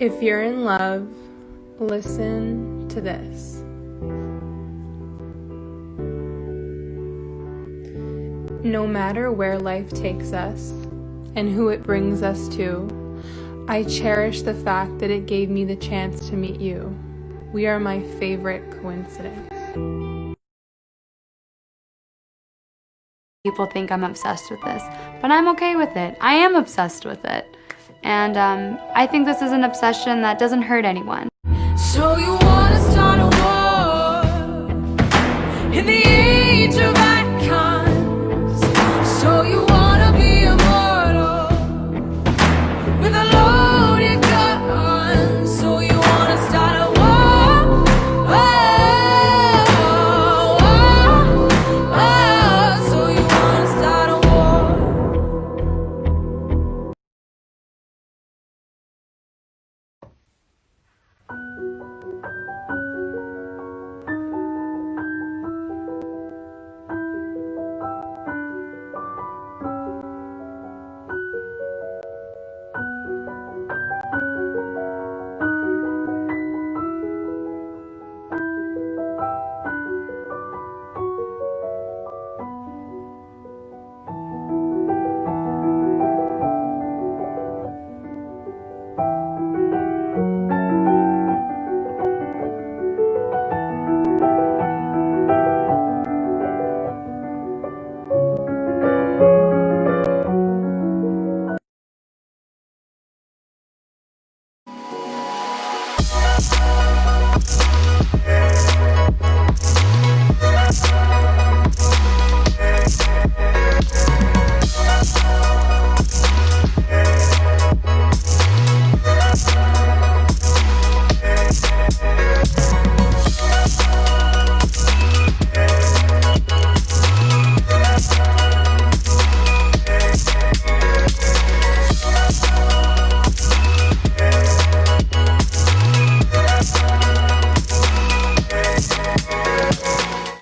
If you're in love, listen to this. No matter where life takes us and who it brings us to, I cherish the fact that it gave me the chance to meet you. We are my favorite coincidence. People think I'm obsessed with this, but I'm okay with it. I am obsessed with it. And I think this is an obsession that doesn't hurt anyone. So you wanna start a war in the age of icons. So you wanna be immortal with a loaded gun. So you wanna start a war. So you wanna start a war.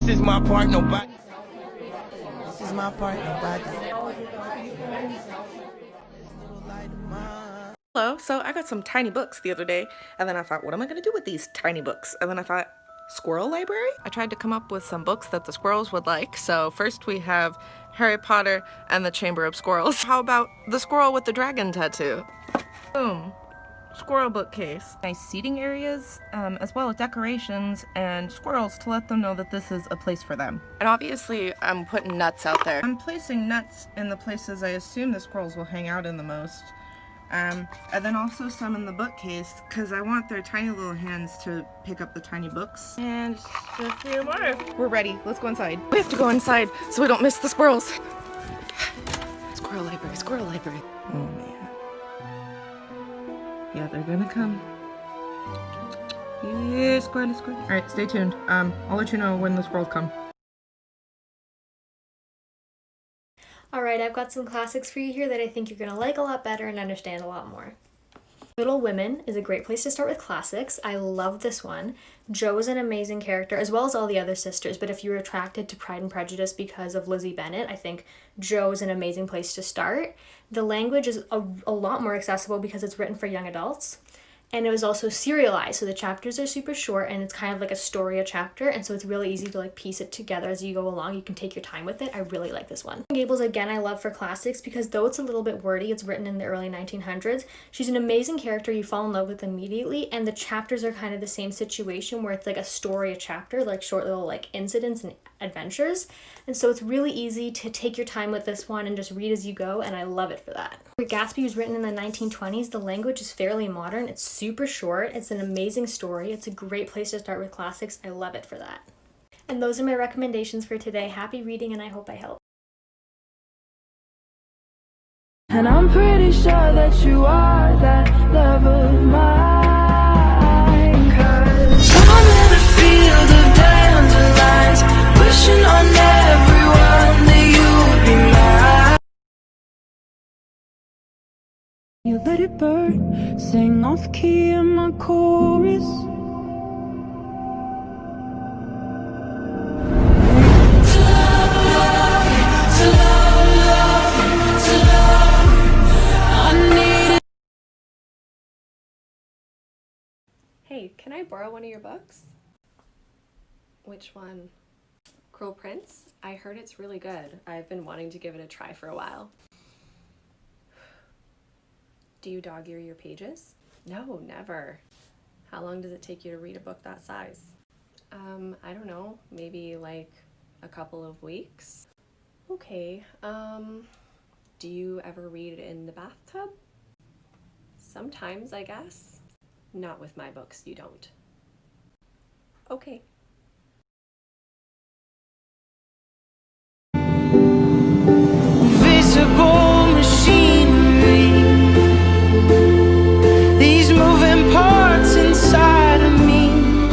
This is my part, nobody. This is my part, nobody. Hello, so I got some tiny books the other day, and then I thought, what am I going to do with these tiny books? And then I thought, Squirrel Library? I tried to come up with some books that the squirrels would like. So first we have Harry Potter and the Chamber of Squirrels. How about the squirrel with the dragon tattoo? Boom. Squirrel bookcase. Nice seating areas, as well as decorations and squirrels to let them know that this is a place for them. And obviously I'm putting nuts out there. I'm placing nuts in the places I assume the squirrels will hang out in the most. And then also some in the bookcase, because I want their tiny little hands to pick up the tiny books. And just a few more. We're ready. Let's go inside. We have to go inside so we don't miss the squirrels. Squirrel library, squirrel library. Oh man. Yeah, they're gonna come. Yeah, squirrel, squirrel. Alright, stay tuned. I'll let you know when the squirrels come. Alright, I've got some classics for you here that I think you're going to like a lot better and understand a lot more. Little Women is a great place to start with classics. I love this one. Jo is an amazing character, as well as all the other sisters, but if you were attracted to Pride and Prejudice because of Lizzie Bennet, I think Jo is an amazing place to start. The language is a lot more accessible because it's written for young adults. And it was also serialized, so the chapters are super short and it's kind of like a story a chapter, and so it's really easy to like piece it together as you go along. You can take your time with it. I really like this one. Gables, again, I love for classics because though it's a little bit wordy, it's written in the early 1900s. She's an amazing character. You fall in love with immediately, and the chapters are kind of the same situation where it's like a story a chapter, like short little like incidents and adventures. And so it's really easy to take your time with this one and just read as you go, and I love it for that. Gatsby was written in the 1920s. The language is fairly modern. It's super short. It's an amazing story. It's a great place to start with classics. I love it for that. And those are my recommendations for today. Happy reading, and I hope I helped. And I'm pretty sure that you are that love of mine. 'Cause I'm in a field of dandelions, wishing on everyone that you'd be mine. You let it burn, sing off key in my chorus. Hey, can I borrow one of your books? Which one? Cruel Prince? I heard it's really good. I've been wanting to give it a try for a while. Do you dog-ear your pages? No, never. How long does it take you to read a book that size? I don't know, maybe like a couple of weeks. Okay, do you ever read in the bathtub? Sometimes, I guess. Not with my books, you don't. Okay. Invisible machinery, these moving parts inside of me.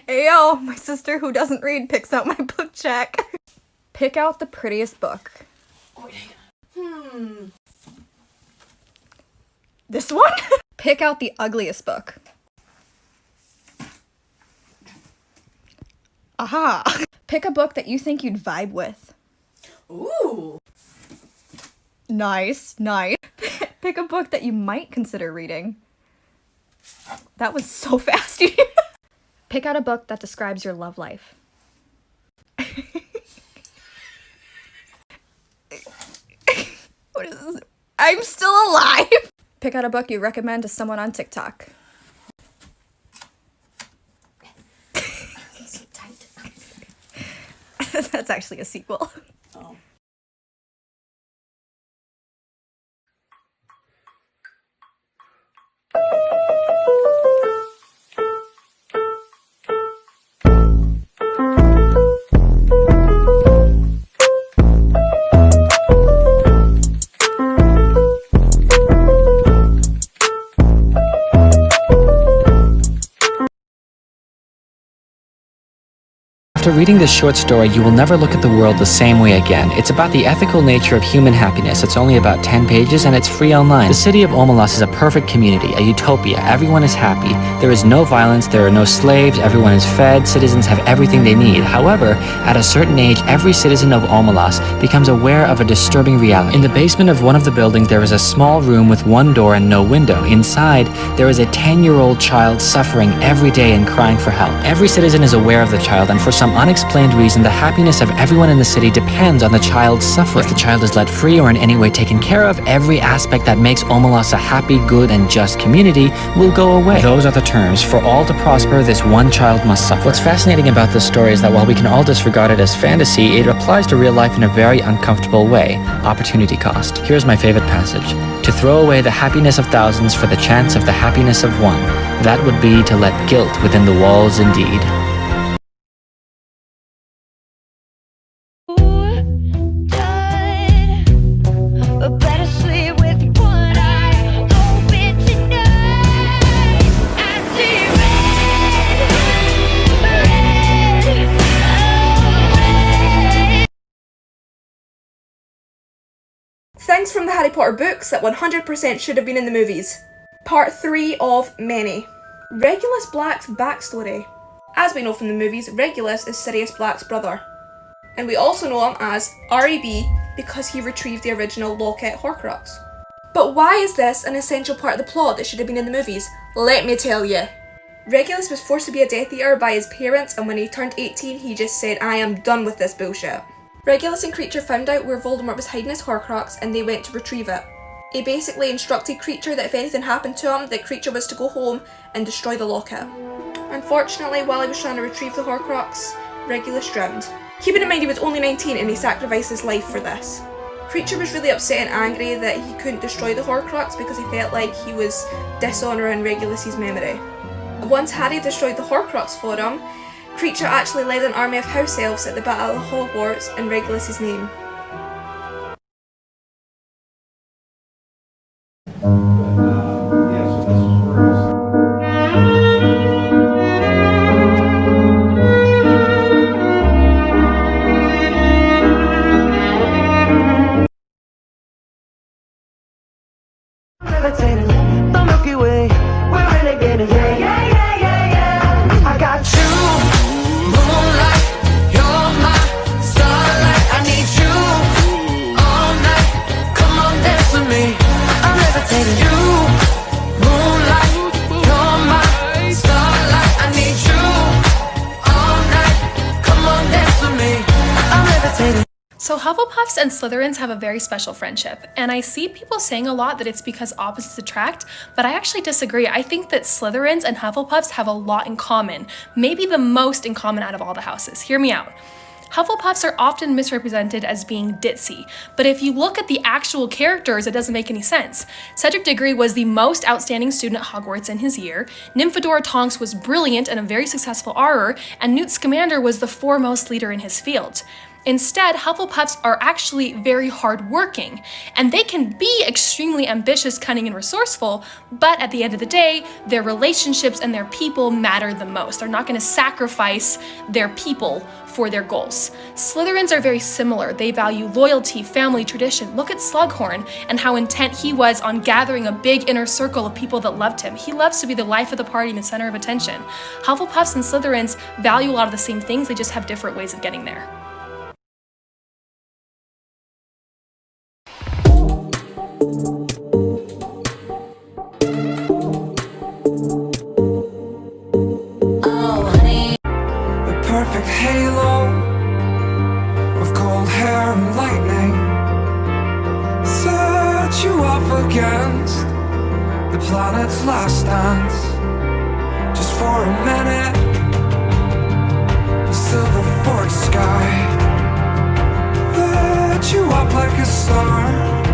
Ayo, my sister who doesn't read picks out my book check. Pick out the prettiest book. This one? Pick out the ugliest book. Aha! Pick a book that you think you'd vibe with. Ooh. Nice, nice. Pick a book that you might consider reading. That was so fast. Pick out a book that describes your love life. What is this? I'm still alive! Pick out a book you recommend to someone on TikTok. That's actually a sequel. Oh. After reading this short story, you will never look at the world the same way again. It's about the ethical nature of human happiness. It's only about 10 pages and it's free online. The city of Omelas is a perfect community, a utopia. Everyone is happy. There is no violence, there are no slaves, everyone is fed, citizens have everything they need. However, at a certain age, every citizen of Omelas becomes aware of a disturbing reality. In the basement of one of the buildings, there is a small room with one door and no window. Inside, there is a 10-year-old child suffering every day and crying for help. Every citizen is aware of the child, and for some unexplained reason, the happiness of everyone in the city depends on the child's suffering. If the child is let free or in any way taken care of, every aspect that makes Omelas a happy, good, and just community will go away. Those are the terms. For all to prosper, this one child must suffer. What's fascinating about this story is that while we can all disregard it as fantasy, it applies to real life in a very uncomfortable way. Opportunity cost. Here's my favorite passage. To throw away the happiness of thousands for the chance of the happiness of one, that would be to let guilt within the walls indeed. Things from the Harry Potter books that 100% should have been in the movies. Part 3 of many. Regulus Black's backstory. As we know from the movies, Regulus is Sirius Black's brother. And we also know him as REB because he retrieved the original Locket Horcrux. But why is this an essential part of the plot that should have been in the movies? Let me tell you. Regulus was forced to be a Death Eater by his parents, and when he turned 18 he just said, I am done with this bullshit. Regulus and Creature found out where Voldemort was hiding his Horcrux and they went to retrieve it. He basically instructed Creature that if anything happened to him, that Creature was to go home and destroy the locket. Unfortunately, while he was trying to retrieve the Horcrux, Regulus drowned. Keeping in mind he was only 19 and he sacrificed his life for this. Creature was really upset and angry that he couldn't destroy the Horcrux because he felt like he was dishonouring Regulus's memory. Once Harry destroyed the Horcrux for him, Creature actually led an army of house elves at the Battle of Hogwarts in Regulus's name. Levitating, the Milky Way, we're renegading, yeah, yeah, yeah, yeah, yeah. I got you, moonlight, you're my starlight. I need you all night. Come on, dance with me. I'm levitating, you. Hufflepuffs and Slytherins have a very special friendship, and I see people saying a lot that it's because opposites attract, but I actually disagree. I think that Slytherins and Hufflepuffs have a lot in common, maybe the most in common out of all the houses. Hear me out. Hufflepuffs are often misrepresented as being ditzy, but if you look at the actual characters, it doesn't make any sense. Cedric Diggory was the most outstanding student at Hogwarts in his year, Nymphadora Tonks was brilliant and a very successful Auror, and Newt Scamander was the foremost leader in his field. Instead, Hufflepuffs are actually very hardworking, and they can be extremely ambitious, cunning, and resourceful, but at the end of the day, their relationships and their people matter the most. They're not going to sacrifice their people for their goals. Slytherins are very similar. They value loyalty, family, tradition. Look at Slughorn and how intent he was on gathering a big inner circle of people that loved him. He loves to be the life of the party and the center of attention. Hufflepuffs and Slytherins value a lot of the same things, they just have different ways of getting there. Perfect halo of cold hair and lightning set you up against the planet's last dance. Just for a minute, the silver forked sky lit you up like a star.